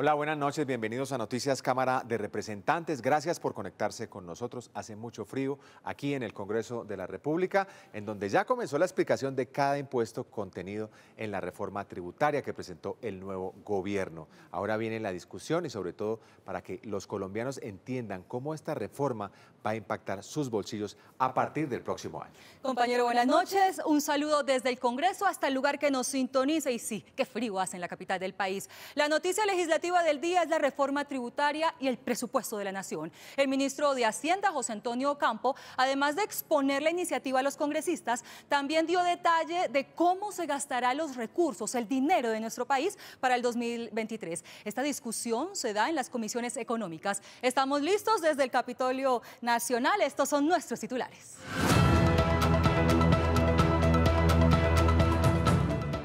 Hola, buenas noches, bienvenidos a Noticias Cámara de Representantes. Gracias por conectarse con nosotros. Hace mucho frío aquí en el Congreso de la República, en donde ya comenzó la explicación de cada impuesto contenido en la reforma tributaria que presentó el nuevo gobierno. Ahora viene la discusión y sobre todo para que los colombianos entiendan cómo esta reforma va a impactar sus bolsillos a partir del próximo año. Compañero, buenas noches. Un saludo desde el Congreso hasta el lugar que nos sintoniza. Y sí, qué frío hace en la capital del país. La noticia legislativa del día es la reforma tributaria y el presupuesto de la Nación. El ministro de Hacienda, José Antonio Ocampo, además de exponer la iniciativa a los congresistas, también dio detalle de cómo se gastará los recursos, el dinero de nuestro país para el 2023. Esta discusión se da en las comisiones económicas. Estamos listos desde el Capitolio Nacional. Estos son nuestros titulares.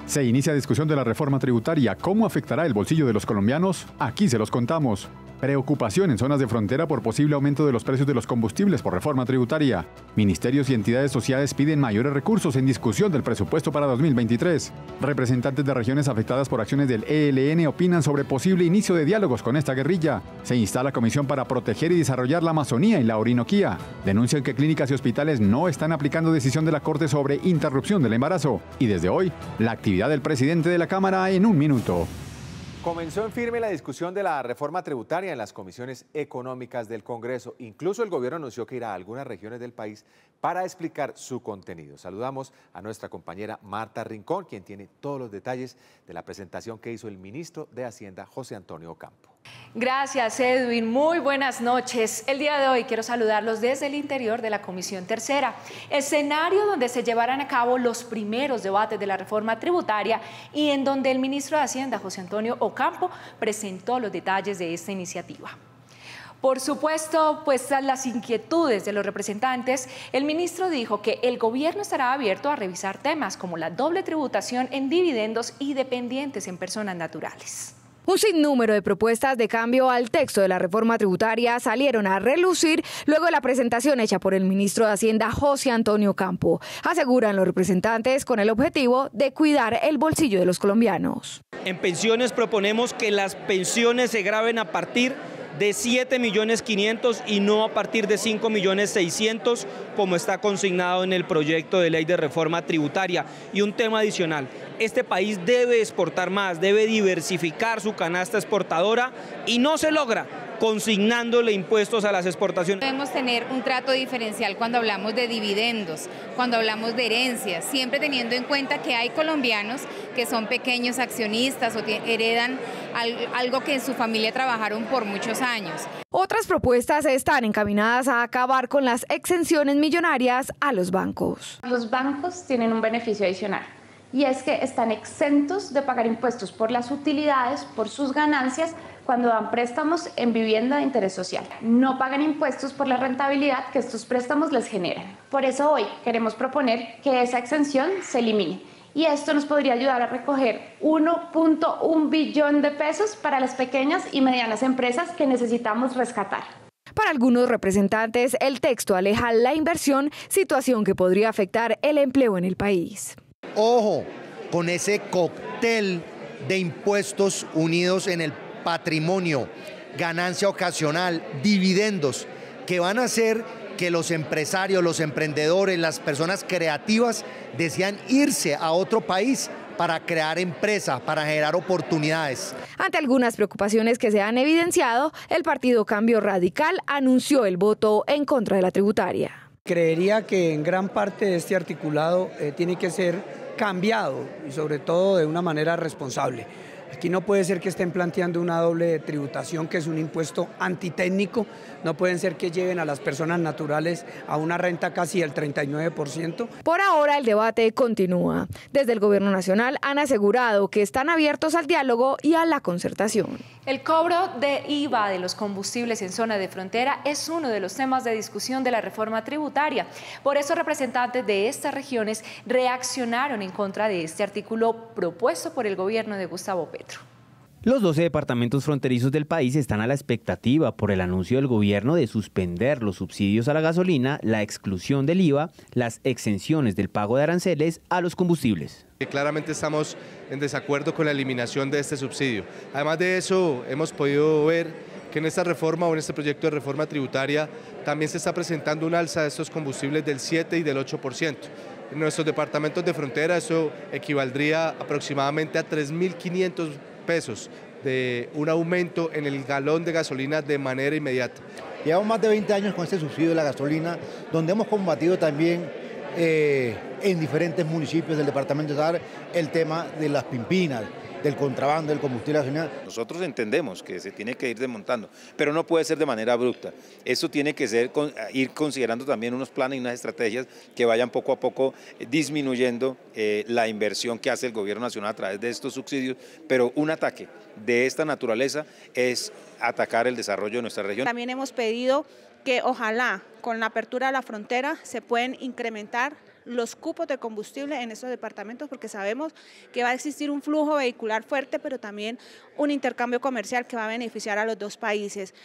Se inicia discusión de la reforma tributaria. ¿Cómo afectará el bolsillo de los colombianos? Aquí se los contamos. Preocupación en zonas de frontera por posible aumento de los precios de los combustibles por reforma tributaria. Ministerios y entidades sociales piden mayores recursos en discusión del presupuesto para 2023. Representantes de regiones afectadas por acciones del ELN opinan sobre posible inicio de diálogos con esta guerrilla. Se instala comisión para proteger y desarrollar la Amazonía y la Orinoquía. Denuncian que clínicas y hospitales no están aplicando decisión de la Corte sobre interrupción del embarazo. Y desde hoy, la actividad del presidente de la Cámara en un minuto. Comenzó en firme la discusión de la reforma tributaria en las comisiones económicas del Congreso. Incluso el gobierno anunció que irá a algunas regiones del país para explicar su contenido. Saludamos a nuestra compañera Marta Rincón, quien tiene todos los detalles de la presentación que hizo el ministro de Hacienda, José Antonio Ocampo. Gracias, Edwin. Muy buenas noches. El día de hoy quiero saludarlos desde el interior de la Comisión Tercera, escenario donde se llevarán a cabo los primeros debates de la reforma tributaria y en donde el ministro de Hacienda, José Antonio Ocampo, presentó los detalles de esta iniciativa. Por supuesto, puestas las inquietudes de los representantes, el ministro dijo que el gobierno estará abierto a revisar temas como la doble tributación en dividendos y dependientes en personas naturales. Un sinnúmero de propuestas de cambio al texto de la reforma tributaria salieron a relucir luego de la presentación hecha por el ministro de Hacienda, José Antonio Ocampo. Aseguran los representantes con el objetivo de cuidar el bolsillo de los colombianos. En pensiones proponemos que las pensiones se graben a partir de 7.500.000 y no a partir de 5.600.000, como está consignado en el proyecto de ley de reforma tributaria. Y un tema adicional, este país debe exportar más, debe diversificar su canasta exportadora y no se logra consignándole impuestos a las exportaciones. Debemos tener un trato diferencial cuando hablamos de dividendos, cuando hablamos de herencias, siempre teniendo en cuenta que hay colombianos que son pequeños accionistas o heredan algo que en su familia trabajaron por muchos años. Otras propuestas están encaminadas a acabar con las exenciones millonarias a los bancos. Los bancos tienen un beneficio adicional y es que están exentos de pagar impuestos por las utilidades, por sus ganancias, cuando dan préstamos en vivienda de interés social. No pagan impuestos por la rentabilidad que estos préstamos les generan. Por eso hoy queremos proponer que esa exención se elimine. Y esto nos podría ayudar a recoger 1.1 billón de pesos para las pequeñas y medianas empresas que necesitamos rescatar. Para algunos representantes, el texto aleja la inversión, situación que podría afectar el empleo en el país. Ojo con ese cóctel de impuestos unidos en el patrimonio, ganancia ocasional, dividendos, que van a hacer que los empresarios, los emprendedores, las personas creativas desean irse a otro país para crear empresa, para generar oportunidades. Ante algunas preocupaciones que se han evidenciado, el partido Cambio Radical anunció el voto en contra de la tributaria. Creería que en gran parte de este articulado tiene que ser cambiado y sobre todo de una manera responsable. Aquí no puede ser que estén planteando una doble tributación, que es un impuesto antitécnico. No pueden ser que lleven a las personas naturales a una renta casi del 39%. Por ahora el debate continúa. Desde el Gobierno Nacional han asegurado que están abiertos al diálogo y a la concertación. El cobro de IVA de los combustibles en zona de frontera es uno de los temas de discusión de la reforma tributaria. Por eso representantes de estas regiones reaccionaron en contra de este artículo propuesto por el gobierno de Gustavo Petro. Los 12 departamentos fronterizos del país están a la expectativa por el anuncio del gobierno de suspender los subsidios a la gasolina, la exclusión del IVA, las exenciones del pago de aranceles a los combustibles. Claramente estamos en desacuerdo con la eliminación de este subsidio. Además de eso, hemos podido ver que en esta reforma o en este proyecto de reforma tributaria también se está presentando un alza de estos combustibles del 7 y del 8%. En nuestros departamentos de frontera eso equivaldría aproximadamente a 3.500 pesos de un aumento en el galón de gasolina de manera inmediata. Llevamos más de 20 años con este subsidio de la gasolina, donde hemos combatido también en diferentes municipios del departamento de Sahara el tema de las pimpinas, del contrabando, del combustible gasolina. Nosotros entendemos que se tiene que ir desmontando, pero no puede ser de manera abrupta. Esto tiene que ser ir considerando también unos planes y unas estrategias que vayan poco a poco disminuyendo la inversión que hace el gobierno nacional a través de estos subsidios, pero un ataque de esta naturaleza es atacar el desarrollo de nuestra región. También hemos pedido que ojalá con la apertura de la frontera se pueden incrementar los cupos de combustible en estos departamentos, porque sabemos que va a existir un flujo vehicular fuerte, pero también un intercambio comercial que va a beneficiar a los dos países.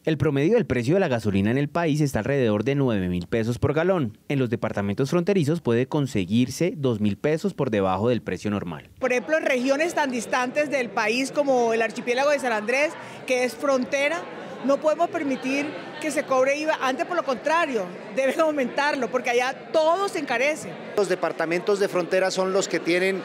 El promedio del precio de la gasolina en el país está alrededor de 9.000 pesos por galón. En los departamentos fronterizos puede conseguirse 2.000 pesos por debajo del precio normal. Por ejemplo, en regiones tan distantes del país como el archipiélago de San Andrés, que es frontera, no podemos permitir que se cobre IVA, antes por lo contrario, deben aumentarlo porque allá todo se encarece. Los departamentos de frontera son los que tienen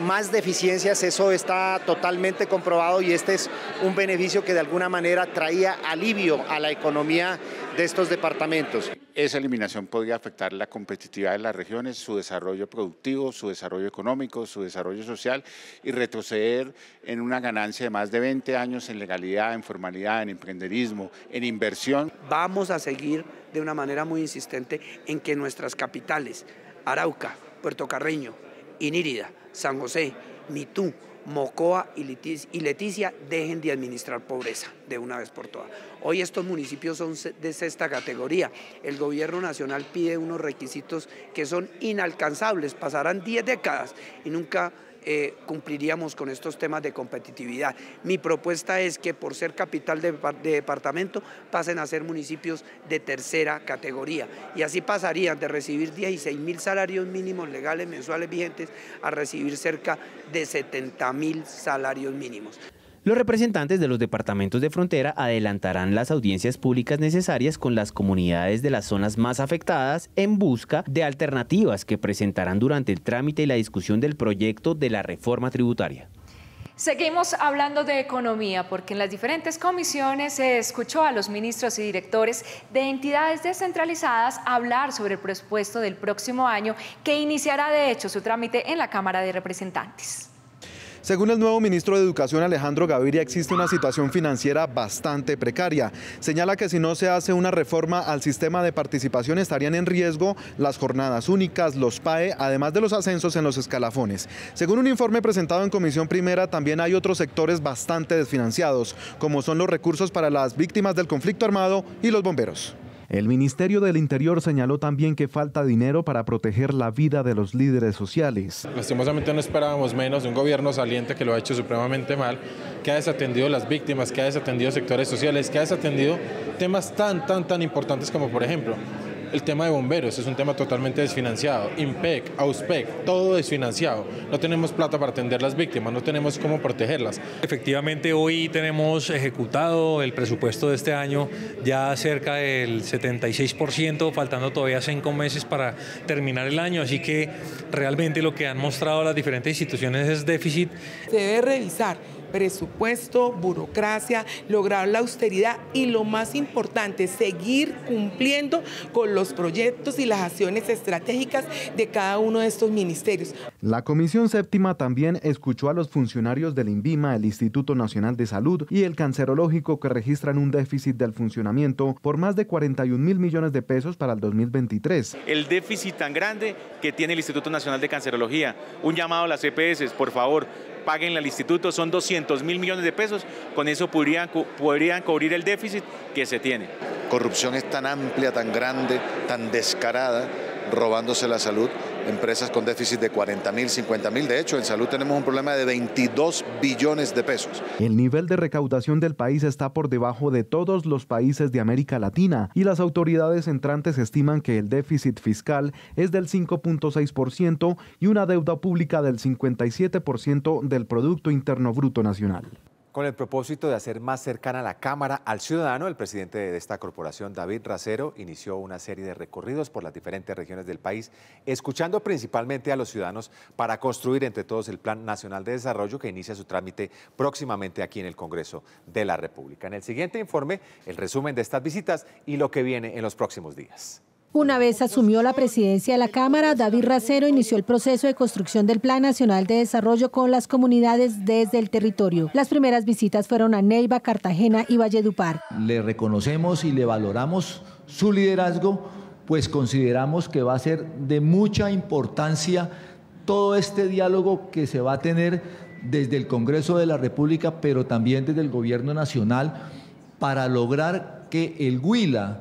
más deficiencias, eso está totalmente comprobado y este es un beneficio que de alguna manera traía alivio a la economía de estos departamentos. Esa eliminación podría afectar la competitividad de las regiones, su desarrollo productivo, su desarrollo económico, su desarrollo social y retroceder en una ganancia de más de 20 años en legalidad, en formalidad, en emprenderismo, en inversión. Vamos a seguir de una manera muy insistente en que nuestras capitales, Arauca, Puerto Carreño, Inírida, San José, Mitú, Mocoa y Leticia dejen de administrar pobreza de una vez por todas. Hoy estos municipios son de sexta categoría. El gobierno nacional pide unos requisitos que son inalcanzables, pasarán 10 décadas y nunca cumpliríamos con estos temas de competitividad. Mi propuesta es que por ser capital de departamento pasen a ser municipios de tercera categoría y así pasarían de recibir 16.000 salarios mínimos legales mensuales vigentes a recibir cerca de 70.000 salarios mínimos. Los representantes de los departamentos de frontera adelantarán las audiencias públicas necesarias con las comunidades de las zonas más afectadas en busca de alternativas que presentarán durante el trámite y la discusión del proyecto de la reforma tributaria. Seguimos hablando de economía porque en las diferentes comisiones se escuchó a los ministros y directores de entidades descentralizadas hablar sobre el presupuesto del próximo año que iniciará de hecho su trámite en la Cámara de Representantes. Según el nuevo ministro de Educación, Alejandro Gaviria, existe una situación financiera bastante precaria. Señala que si no se hace una reforma al sistema de participación estarían en riesgo las jornadas únicas, los PAE, además de los ascensos en los escalafones. Según un informe presentado en Comisión Primera, también hay otros sectores bastante desfinanciados, como son los recursos para las víctimas del conflicto armado y los bomberos. El Ministerio del Interior señaló también que falta dinero para proteger la vida de los líderes sociales. Lastimosamente no esperábamos menos de un gobierno saliente que lo ha hecho supremamente mal, que ha desatendido las víctimas, que ha desatendido sectores sociales, que ha desatendido temas tan importantes como por ejemplo el tema de bomberos, es un tema totalmente desfinanciado, IMPEC, AUSPEC, todo desfinanciado. No tenemos plata para atender las víctimas, no tenemos cómo protegerlas. Efectivamente, hoy tenemos ejecutado el presupuesto de este año ya cerca del 76%, faltando todavía 5 meses para terminar el año, así que realmente lo que han mostrado las diferentes instituciones es déficit. Se debe revisar presupuesto, burocracia, lograr la austeridad y lo más importante, seguir cumpliendo con los proyectos y las acciones estratégicas de cada uno de estos ministerios. La Comisión Séptima también escuchó a los funcionarios del INVIMA, el Instituto Nacional de Salud y el Cancerológico que registran un déficit del funcionamiento por más de 41.000 millones de pesos para el 2023. El déficit tan grande que tiene el Instituto Nacional de Cancerología, un llamado a las EPS, por favor, páguenle al instituto, son 200.000 millones de pesos, con eso podrían cubrir el déficit que se tiene. Corrupción es tan amplia, tan grande, tan descarada, robándose la salud, empresas con déficit de 40.000, 50.000. De hecho, en salud tenemos un problema de 22 billones de pesos. El nivel de recaudación del país está por debajo de todos los países de América Latina y las autoridades entrantes estiman que el déficit fiscal es del 5.6% y una deuda pública del 57% del Producto Interno Bruto Nacional. Con el propósito de hacer más cercana la Cámara al ciudadano, el presidente de esta corporación, David Racero, inició una serie de recorridos por las diferentes regiones del país, escuchando principalmente a los ciudadanos para construir entre todos el Plan Nacional de Desarrollo que inicia su trámite próximamente aquí en el Congreso de la República. En el siguiente informe, el resumen de estas visitas y lo que viene en los próximos días. Una vez asumió la presidencia de la Cámara, David Racero inició el proceso de construcción del Plan Nacional de Desarrollo con las comunidades desde el territorio. Las primeras visitas fueron a Neiva, Cartagena y Valledupar. Le reconocemos y le valoramos su liderazgo, pues consideramos que va a ser de mucha importancia todo este diálogo que se va a tener desde el Congreso de la República, pero también desde el Gobierno Nacional, para lograr que el Huila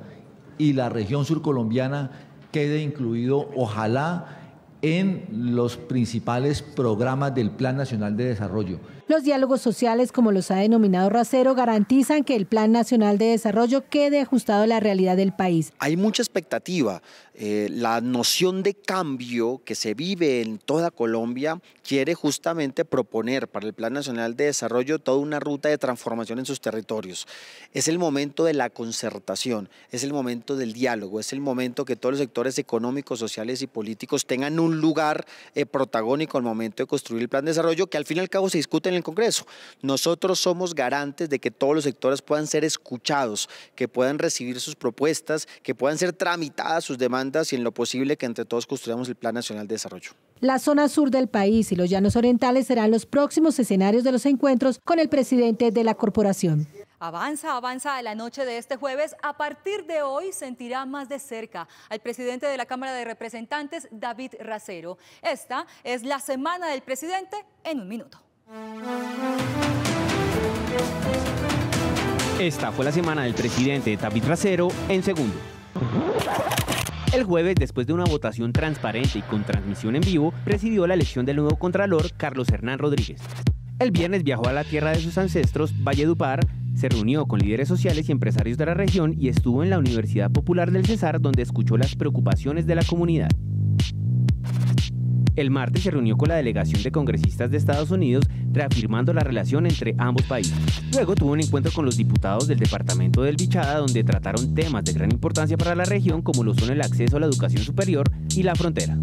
y la región surcolombiana quede incluido, ojalá, en los principales programas del Plan Nacional de Desarrollo. Los diálogos sociales, como los ha denominado Racero, garantizan que el Plan Nacional de Desarrollo quede ajustado a la realidad del país. Hay mucha expectativa. La noción de cambio que se vive en toda Colombia quiere justamente proponer para el Plan Nacional de Desarrollo toda una ruta de transformación en sus territorios. Es el momento de la concertación, es el momento del diálogo, es el momento que todos los sectores económicos, sociales y políticos tengan un lugar protagónico al momento de construir el Plan de Desarrollo, que al fin y al cabo se discute en el Congreso. Nosotros somos garantes de que todos los sectores puedan ser escuchados, que puedan recibir sus propuestas, que puedan ser tramitadas sus demandas y en lo posible que entre todos construyamos el Plan Nacional de Desarrollo. La zona sur del país y los llanos orientales serán los próximos escenarios de los encuentros con el presidente de la corporación. Avanza la noche de este jueves. A partir de hoy sentirá más de cerca al presidente de la Cámara de Representantes, David Racero. Esta es la semana del presidente en un minuto. Esta fue la semana del presidente David Racero en segundo. El jueves, después de una votación transparente y con transmisión en vivo, presidió la elección del nuevo Contralor, Carlos Hernán Rodríguez. El viernes viajó a la tierra de sus ancestros, Valledupar, se reunió con líderes sociales y empresarios de la región y estuvo en la Universidad Popular del Cesar, donde escuchó las preocupaciones de la comunidad. El martes se reunió con la delegación de congresistas de Estados Unidos, reafirmando la relación entre ambos países. Luego tuvo un encuentro con los diputados del departamento del Bichada, donde trataron temas de gran importancia para la región, como lo son el acceso a la educación superior y la frontera.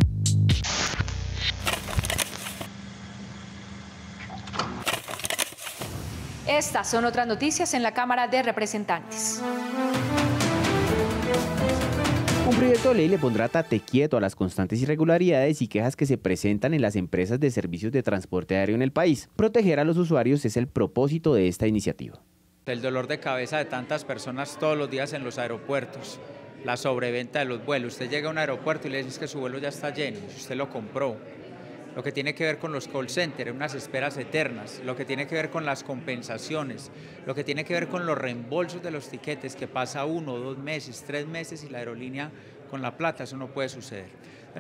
Estas son otras noticias en la Cámara de Representantes. Un proyecto de ley le pondrá tate quieto a las constantes irregularidades y quejas que se presentan en las empresas de servicios de transporte aéreo en el país. Proteger a los usuarios es el propósito de esta iniciativa. El dolor de cabeza de tantas personas todos los días en los aeropuertos, la sobreventa de los vuelos. Usted llega a un aeropuerto y le dicen que su vuelo ya está lleno, usted lo compró. Lo que tiene que ver con los call centers, unas esperas eternas, lo que tiene que ver con las compensaciones, lo que tiene que ver con los reembolsos de los tiquetes, que pasa 1, 2 meses, 3 meses y la aerolínea con la plata, eso no puede suceder.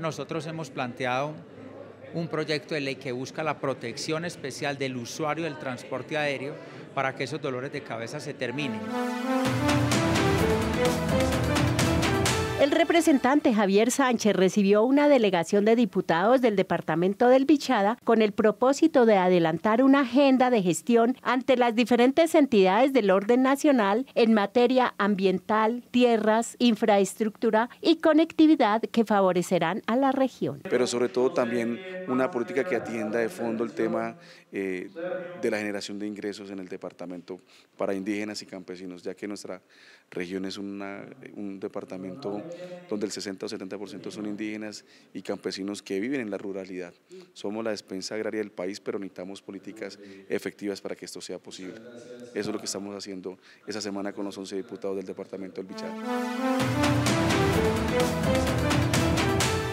Nosotros hemos planteado un proyecto de ley que busca la protección especial del usuario del transporte aéreo para que esos dolores de cabeza se terminen. El representante Javier Sánchez recibió una delegación de diputados del departamento del Bichada con el propósito de adelantar una agenda de gestión ante las diferentes entidades del orden nacional en materia ambiental, tierras, infraestructura y conectividad que favorecerán a la región. Pero sobre todo también una política que atienda de fondo el tema de la generación de ingresos en el departamento para indígenas y campesinos, ya que nuestra región es un departamento donde el 60 o 70% son indígenas y campesinos que viven en la ruralidad. Somos la despensa agraria del país, pero necesitamos políticas efectivas para que esto sea posible. Eso es lo que estamos haciendo esa semana con los 11 diputados del departamento del Bichada.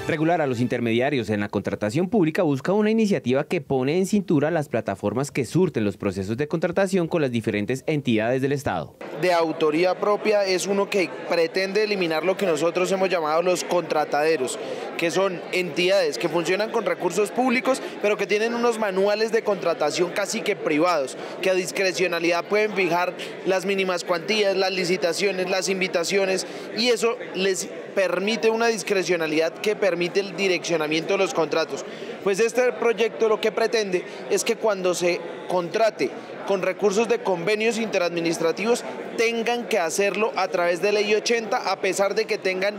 Regular a los intermediarios en la contratación pública busca una iniciativa que pone en cintura las plataformas que surten los procesos de contratación con las diferentes entidades del Estado. De autoría propia es uno que pretende eliminar lo que nosotros hemos llamado los contrataderos, que son entidades que funcionan con recursos públicos, pero que tienen unos manuales de contratación casi que privados, que a discrecionalidad pueden fijar las mínimas cuantías, las licitaciones, las invitaciones, y eso les permite una discrecionalidad que permite el direccionamiento de los contratos. Pues este proyecto lo que pretende es que cuando se contrate con recursos de convenios interadministrativos tengan que hacerlo a través de Ley 80, a pesar de que tengan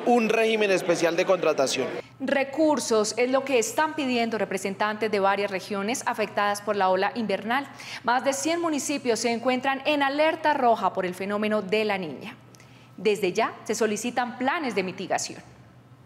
un régimen especial de contratación. Recursos es lo que están pidiendo representantes de varias regiones afectadas por la ola invernal. Más de 100 municipios se encuentran en alerta roja por el fenómeno de la Niña. Desde ya se solicitan planes de mitigación.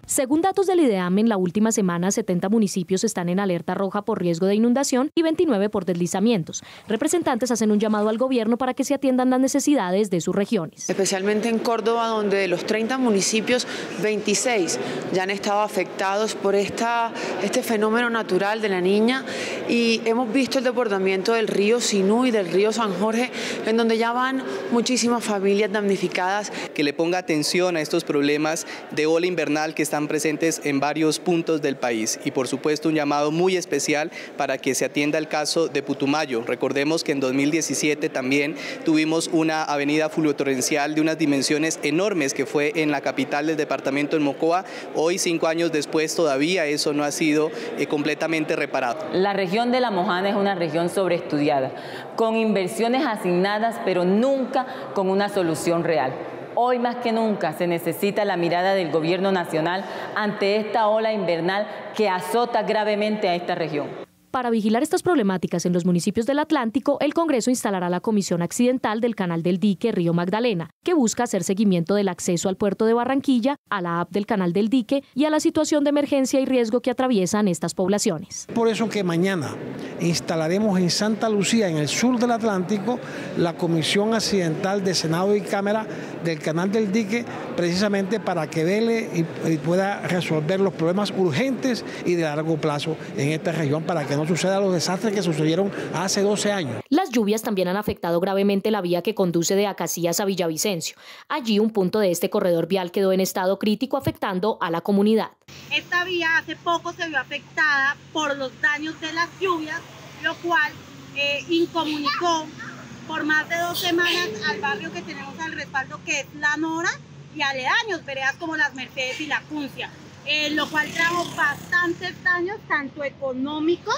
Según datos del IDEAM, en la última semana 70 municipios están en alerta roja por riesgo de inundación y 29 por deslizamientos. Representantes hacen un llamado al gobierno para que se atiendan las necesidades de sus regiones. Especialmente en Córdoba, donde de los 30 municipios, 26 ya han estado afectados por este fenómeno natural de la Niña, y hemos visto el desbordamiento del río Sinú y del río San Jorge, en donde ya van muchísimas familias damnificadas. Que le ponga atención a estos problemas de ola invernal que están presentes en varios puntos del país, y por supuesto un llamado muy especial para que se atienda el caso de Putumayo. Recordemos que en 2017 también tuvimos una avenida fluvial de unas dimensiones enormes que fue en la capital del departamento, en Mocoa. Hoy, 5 años después, todavía eso no ha sido completamente reparado. La región de La Mojana es una región sobreestudiada, con inversiones asignadas, pero nunca con una solución real. Hoy más que nunca se necesita la mirada del gobierno nacional ante esta ola invernal que azota gravemente a esta región. Para vigilar estas problemáticas en los municipios del Atlántico, el Congreso instalará la Comisión Accidental del Canal del Dique Río Magdalena, que busca hacer seguimiento del acceso al puerto de Barranquilla, a la app del Canal del Dique y a la situación de emergencia y riesgo que atraviesan estas poblaciones. Por eso que mañana instalaremos en Santa Lucía, en el sur del Atlántico, la Comisión Accidental de Senado y Cámara del Canal del Dique, precisamente para que vele y pueda resolver los problemas urgentes y de largo plazo en esta región, para que no suceda los desastres que sucedieron hace 12 años. Las lluvias también han afectado gravemente la vía que conduce de Acacías a Villavicencio. Allí un punto de este corredor vial quedó en estado crítico, afectando a la comunidad. Esta vía hace poco se vio afectada por los daños de las lluvias, lo cual incomunicó por más de 2 semanas al barrio que tenemos al respaldo, que es La Nora, y aledaños, veredas como Las Mercedes y La Cuncia. Lo cual trajo bastantes daños, tanto económicos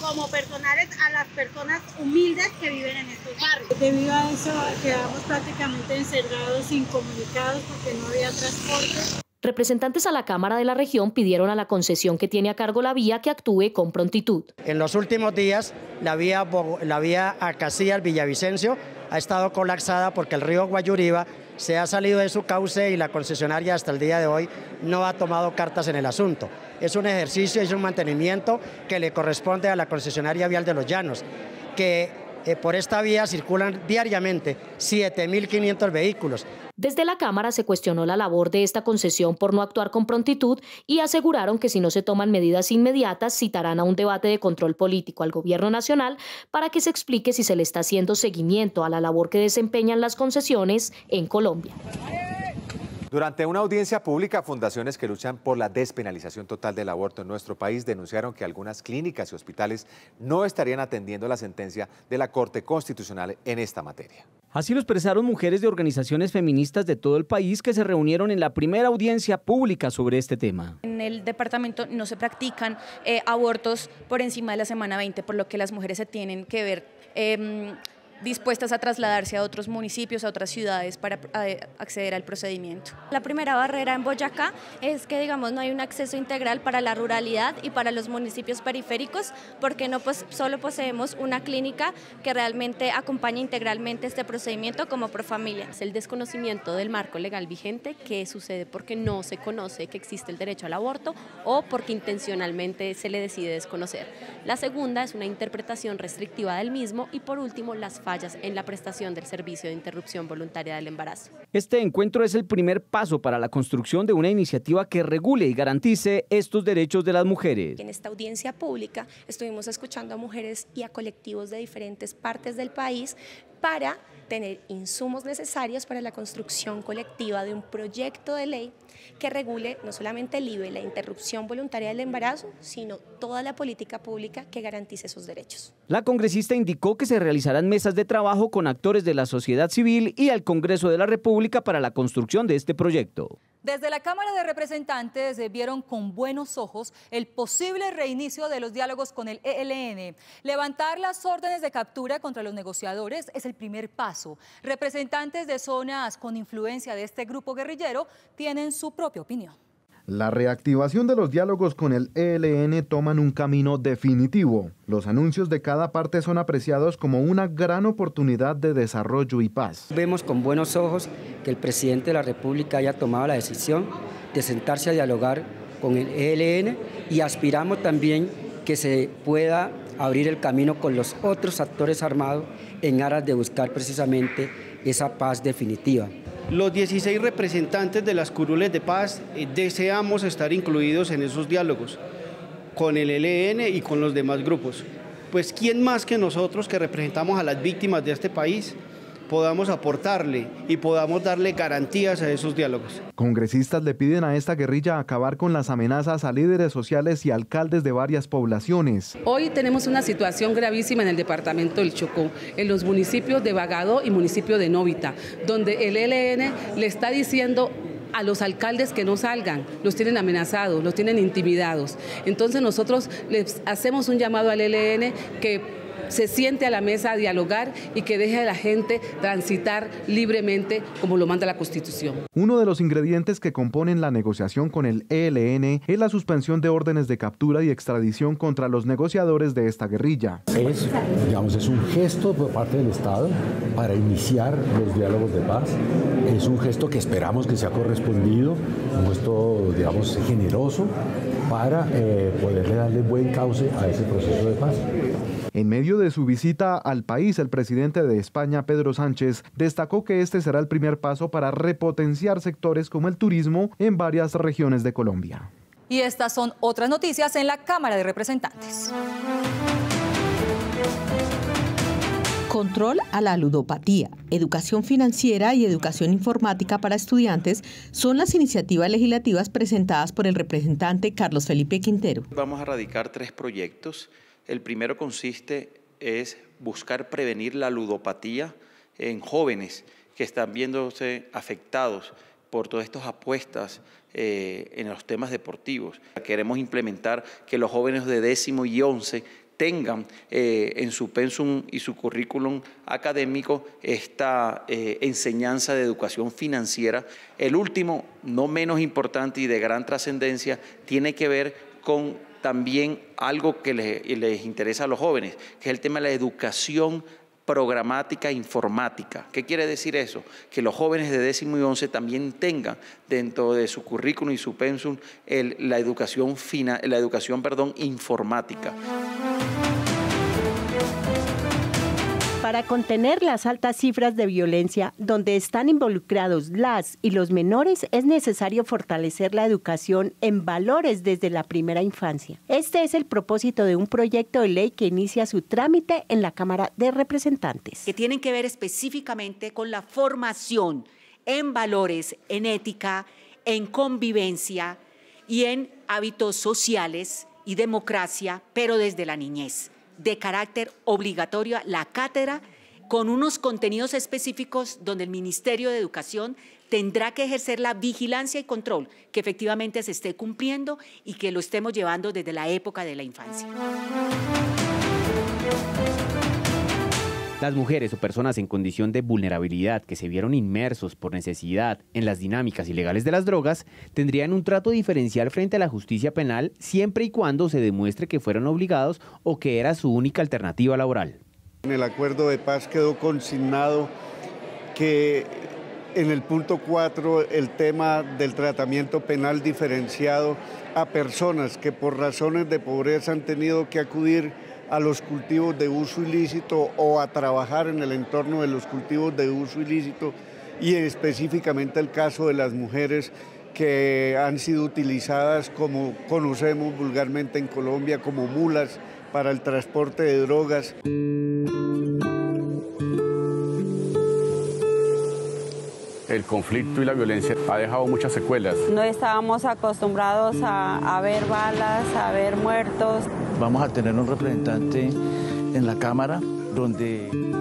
como personales, a las personas humildes que viven en estos barrios. Debido a eso quedamos prácticamente encerrados, incomunicados, porque no había transporte. Representantes a la Cámara de la región pidieron a la concesión que tiene a cargo la vía que actúe con prontitud. En los últimos días, la vía Acacías-Villavicencio ha estado colapsada porque el río Guayuriba se ha salido de su cauce y la concesionaria hasta el día de hoy no ha tomado cartas en el asunto. Es un ejercicio, es un mantenimiento que le corresponde a la concesionaria vial de Los Llanos, que por esta vía circulan diariamente 7.500 vehículos. Desde la Cámara se cuestionó la labor de esta concesión por no actuar con prontitud y aseguraron que si no se toman medidas inmediatas citarán a un debate de control político al gobierno nacional para que se explique si se le está haciendo seguimiento a la labor que desempeñan las concesiones en Colombia. Durante una audiencia pública, fundaciones que luchan por la despenalización total del aborto en nuestro país denunciaron que algunas clínicas y hospitales no estarían atendiendo la sentencia de la Corte Constitucional en esta materia. Así lo expresaron mujeres de organizaciones feministas de todo el país que se reunieron en la primera audiencia pública sobre este tema. En el departamento no se practican abortos por encima de la semana 20, por lo que las mujeres se tienen que ver dispuestas a trasladarse a otros municipios, a otras ciudades para acceder al procedimiento. La primera barrera en Boyacá es que, digamos, no hay un acceso integral para la ruralidad y para los municipios periféricos, porque no solo poseemos una clínica que realmente acompaña integralmente este procedimiento como Profamilia. Es el desconocimiento del marco legal vigente, que sucede porque no se conoce que existe el derecho al aborto o porque intencionalmente se le decide desconocer. La segunda es una interpretación restrictiva del mismo y, por último, las fallas en la prestación del servicio de interrupción voluntaria del embarazo. Este encuentro es el primer paso para la construcción de una iniciativa que regule y garantice estos derechos de las mujeres. En esta audiencia pública estuvimos escuchando a mujeres y a colectivos de diferentes partes del país para tener insumos necesarios para la construcción colectiva de un proyecto de ley que regule no solamente el IVE, la interrupción voluntaria del embarazo, sino toda la política pública que garantice esos derechos. La congresista indicó que se realizarán mesas de trabajo con actores de la sociedad civil y al Congreso de la República para la construcción de este proyecto. Desde la Cámara de Representantes vieron con buenos ojos el posible reinicio de los diálogos con el ELN. Levantar las órdenes de captura contra los negociadores es el primer paso. Representantes de zonas con influencia de este grupo guerrillero tienen su propia opinión. La reactivación de los diálogos con el ELN toman un camino definitivo. Los anuncios de cada parte son apreciados como una gran oportunidad de desarrollo y paz. Vemos con buenos ojos que el presidente de la República haya tomado la decisión de sentarse a dialogar con el ELN y aspiramos también que se pueda abrir el camino con los otros actores armados en aras de buscar precisamente esa paz definitiva. Los 16 representantes de las curules de paz deseamos estar incluidos en esos diálogos con el ELN y con los demás grupos. Pues ¿quién más que nosotros que representamos a las víctimas de este país podamos aportarle y podamos darle garantías a esos diálogos? Congresistas le piden a esta guerrilla acabar con las amenazas a líderes sociales y alcaldes de varias poblaciones. Hoy tenemos una situación gravísima en el departamento del Chocó, en los municipios de Bagadó y municipio de Novita, donde el ELN le está diciendo a los alcaldes que no salgan, los tienen amenazados, los tienen intimidados. Entonces nosotros les hacemos un llamado al ELN que se siente a la mesa a dialogar y que deje a la gente transitar libremente como lo manda la Constitución. Uno de los ingredientes que componen la negociación con el ELN es la suspensión de órdenes de captura y extradición contra los negociadores de esta guerrilla. Es un gesto por parte del Estado para iniciar los diálogos de paz. Es un gesto que esperamos que sea correspondido, un gesto, generoso para poderle darle buen cauce a ese proceso de paz. En medio de su visita al país, el presidente de España, Pedro Sánchez, destacó que este será el primer paso para repotenciar sectores como el turismo en varias regiones de Colombia. Y estas son otras noticias en la Cámara de Representantes. Control a la ludopatía, educación financiera y educación informática para estudiantes son las iniciativas legislativas presentadas por el representante Carlos Felipe Quintero. Vamos a radicar 3 proyectos. El primero consiste es buscar prevenir la ludopatía en jóvenes que están viéndose afectados por todas estas apuestas en los temas deportivos. Queremos implementar que los jóvenes de 10º y 11 tengan en su pensum y su currículum académico esta enseñanza de educación financiera. El último, no menos importante y de gran trascendencia, tiene que ver con también algo que les interesa a los jóvenes, que es el tema de la educación programática informática. ¿Qué quiere decir eso? Que los jóvenes de 10º y 11 también tengan dentro de su currículum y su pensum la educación informática. Para contener las altas cifras de violencia donde están involucrados las y los menores, es necesario fortalecer la educación en valores desde la primera infancia. Este es el propósito de un proyecto de ley que inicia su trámite en la Cámara de Representantes. Que tienen que ver específicamente con la formación en valores, en ética, en convivencia y en hábitos sociales y democracia, pero desde la niñez. De carácter obligatorio, la cátedra con unos contenidos específicos donde el Ministerio de Educación tendrá que ejercer la vigilancia y control que efectivamente se esté cumpliendo y que lo estemos llevando desde la época de la infancia. Las mujeres o personas en condición de vulnerabilidad que se vieron inmersos por necesidad en las dinámicas ilegales de las drogas tendrían un trato diferencial frente a la justicia penal siempre y cuando se demuestre que fueron obligados o que era su única alternativa laboral. En el acuerdo de paz quedó consignado que en el punto 4 el tema del tratamiento penal diferenciado a personas que por razones de pobreza han tenido que acudir a los cultivos de uso ilícito o a trabajar en el entorno de los cultivos de uso ilícito, y específicamente el caso de las mujeres que han sido utilizadas, como conocemos vulgarmente en Colombia, como mulas para el transporte de drogas. el conflicto y la violencia ha dejado muchas secuelas. No estábamos acostumbrados a ver balas, a ver muertos. Vamos a tener un representante en la Cámara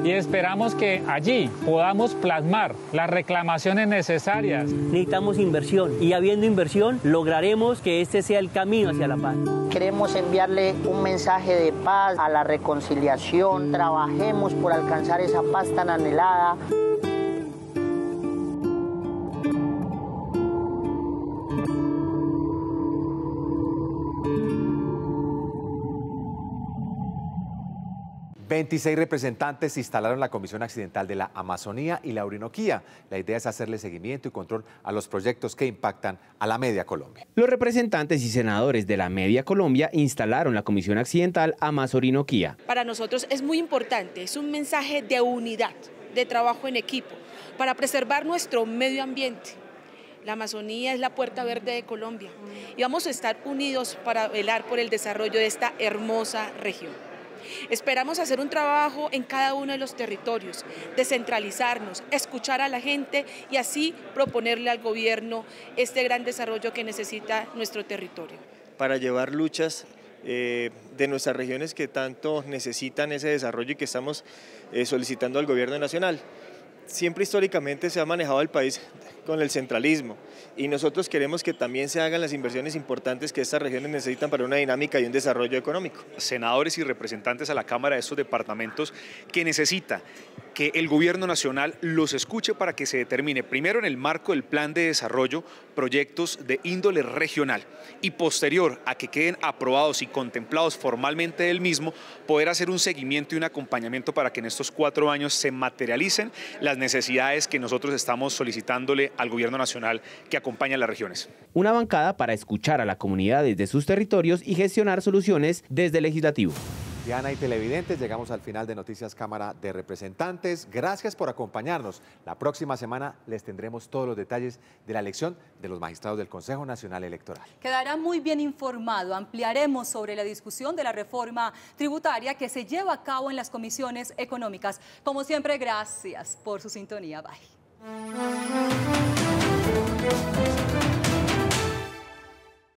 y esperamos que allí podamos plasmar las reclamaciones necesarias. Necesitamos inversión y habiendo inversión lograremos que este sea el camino hacia la paz. Queremos enviarle un mensaje de paz, a la reconciliación, trabajemos por alcanzar esa paz tan anhelada. ...26 representantes instalaron la Comisión Accidental de la Amazonía y la Orinoquía. La idea es hacerle seguimiento y control a los proyectos que impactan a la Media Colombia. Los representantes y senadores de la Media Colombia instalaron la Comisión Accidental Amazorinoquía. Para nosotros es muy importante, es un mensaje de unidad, de trabajo en equipo, para preservar nuestro medio ambiente. La Amazonía es la puerta verde de Colombia y vamos a estar unidos para velar por el desarrollo de esta hermosa región. Esperamos hacer un trabajo en cada uno de los territorios, descentralizarnos, escuchar a la gente y así proponerle al gobierno este gran desarrollo que necesita nuestro territorio. Para llevar luchas de nuestras regiones que tanto necesitan ese desarrollo y que estamos solicitando al gobierno nacional. Siempre históricamente se ha manejado el país con el centralismo y nosotros queremos que también se hagan las inversiones importantes que estas regiones necesitan para una dinámica y un desarrollo económico. Senadores y representantes a la Cámara de estos departamentos que necesita que el gobierno nacional los escuche para que se determine, primero en el marco del plan de desarrollo, proyectos de índole regional y posterior a que queden aprobados y contemplados formalmente del mismo, poder hacer un seguimiento y un acompañamiento para que en estos 4 años se materialicen las necesidades que nosotros estamos solicitándole al gobierno nacional que acompaña a las regiones. Una bancada para escuchar a la comunidad desde sus territorios y gestionar soluciones desde el legislativo. Diana y televidentes, llegamos al final de Noticias Cámara de Representantes. Gracias por acompañarnos. La próxima semana les tendremos todos los detalles de la elección de los magistrados del Consejo Nacional Electoral. Quedará muy bien informado. Ampliaremos sobre la discusión de la reforma tributaria que se lleva a cabo en las comisiones económicas. Como siempre, gracias por su sintonía. Bye.